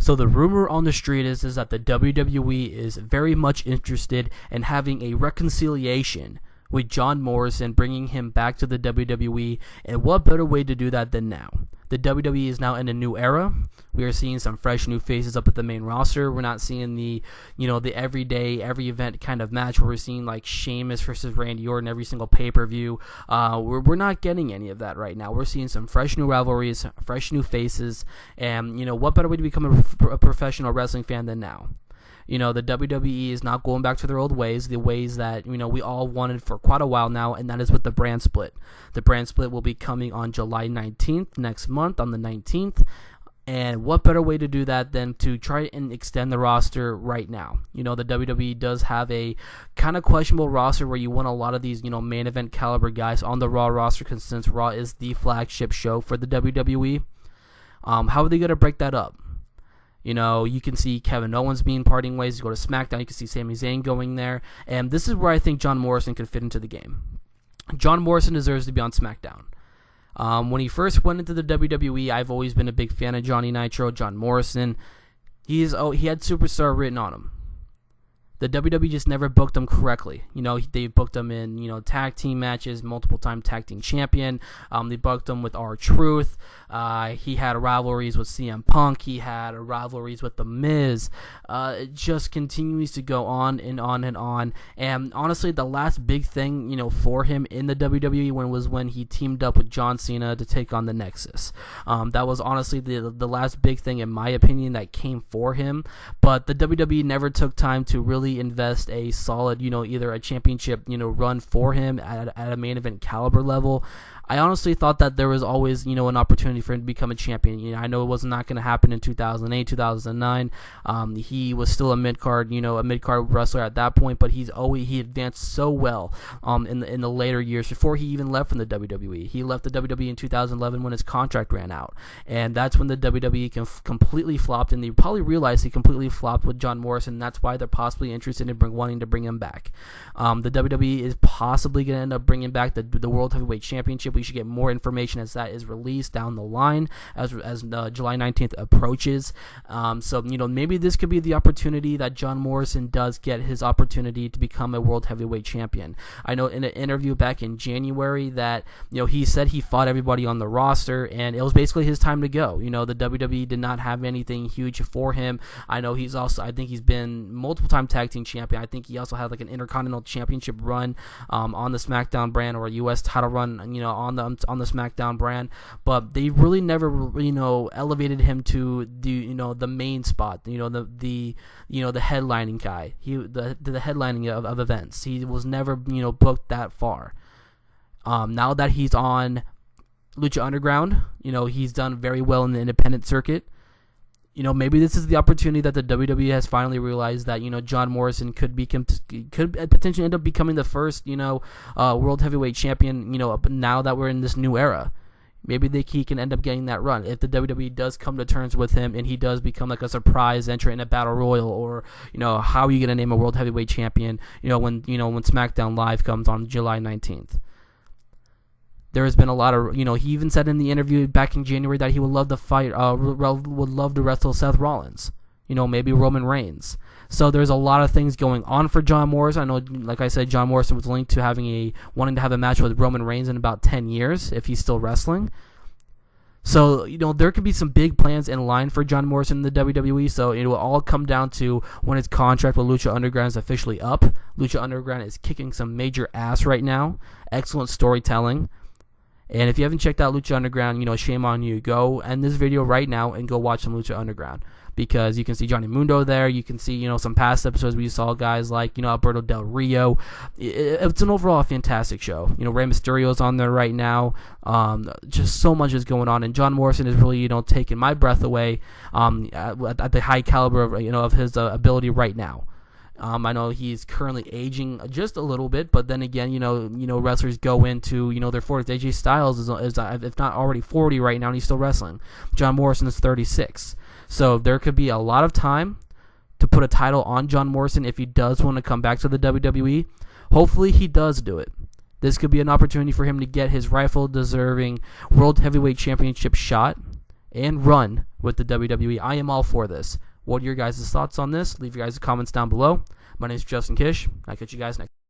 So the rumor on the street is that the WWE is very much interested in having a reconciliation with John Morrison, bringing him back to the WWE, and what better way to do that than now? The WWE is now in a new era. We are seeing some fresh new faces up at the main roster. We're not seeing the everyday, every event kind of match where we're seeing like Sheamus versus Randy Orton every single pay-per-view. We're not getting any of that right now. We're seeing some fresh new rivalries, fresh new faces, and what better way to become a professional wrestling fan than now? The WWE is not going back to their old ways, the ways that, we all wanted for quite a while now, and that is with the brand split. The brand split will be coming on July 19th, next month, on the 19th. And what better way to do that than to try and extend the roster right now? The WWE does have a kind of questionable roster where you want a lot of these, main event caliber guys on the Raw roster, since Raw is the flagship show for the WWE. How are they going to break that up? You can see Kevin Owens being parting ways. You go to SmackDown, you can see Sami Zayn going there. And this is where I think John Morrison can fit into the game. John Morrison deserves to be on SmackDown. When he first went into the WWE, I've always been a big fan of Johnny Nitro, John Morrison. He had superstar written on him. The WWE just never booked him correctly. They booked him in, tag team matches, multiple-time tag team champion. They booked him with R-Truth. He had rivalries with CM Punk. He had rivalries with The Miz. It just continues to go on and on and on. And honestly, the last big thing, for him in the WWE was when he teamed up with John Cena to take on the Nexus. That was honestly the last big thing, in my opinion, that came for him. But the WWE never took time to really invest a solid, either a championship, run for him at a main event caliber level. I honestly thought that there was always, an opportunity for him to become a champion. I know it was not going to happen in 2008, 2009. He was still a mid-card wrestler at that point, but he advanced so well in the later years before he even left from the WWE. He left the WWE in 2011 when his contract ran out, and that's when the WWE completely flopped, and they probably realized he completely flopped with John Morrison. And that's why they're possibly interested in wanting to bring him back. The WWE is possibly going to end up bringing back the World Heavyweight Championship. We should get more information as that is released down the line as July 19th approaches. So maybe this could be the opportunity that John Morrison does get his opportunity to become a World Heavyweight Champion. I know in an interview back in January that he said he fought everybody on the roster and it was basically his time to go. The WWE did not have anything huge for him. I know I think he's been multiple-time tag team champion. I think he also had like an Intercontinental Championship run on the SmackDown brand, or a U.S. title run, on the SmackDown brand, but they really never, elevated him to the main spot, the headlining guy. The headlining of events. He was never, booked that far. Now that he's on Lucha Underground, he's done very well in the independent circuit. Maybe this is the opportunity that the WWE has finally realized that, John Morrison could potentially end up becoming the first, World Heavyweight Champion, now that we're in this new era. Maybe he can end up getting that run if the WWE does come to terms with him and he does become like a surprise entrant in a battle royal, or how are you going to name a World Heavyweight Champion? When SmackDown Live comes on July 19th. There has been a lot of, he even said in the interview back in January that he would love to fight, would love to wrestle Seth Rollins, maybe Roman Reigns. So there's a lot of things going on for John Morrison. I know, like I said, John Morrison was linked to wanting to have a match with Roman Reigns in about 10 years if he's still wrestling. So, there could be some big plans in line for John Morrison in the WWE. So it will all come down to when his contract with Lucha Underground is officially up. Lucha Underground is kicking some major ass right now. Excellent storytelling. And if you haven't checked out Lucha Underground, shame on you. Go end this video right now and go watch some Lucha Underground, because you can see Johnny Mundo there. You can see, some past episodes where you saw guys like, Alberto Del Rio. It's an overall fantastic show. Rey Mysterio's on there right now. Just so much is going on, and John Morrison is really, taking my breath away at the high caliber of his ability right now. I know he's currently aging just a little bit, but then again, wrestlers go into, their 40s. AJ Styles is if not already 40 right now, and he's still wrestling. John Morrison is 36. So there could be a lot of time to put a title on John Morrison if he does want to come back to the WWE. Hopefully he does do it. This could be an opportunity for him to get his rightful deserving World Heavyweight Championship shot. and run with the WWE. I am all for this. What are your guys' thoughts on this? Leave your guys' comments down below. My name is Justin Kish. I'll catch you guys next.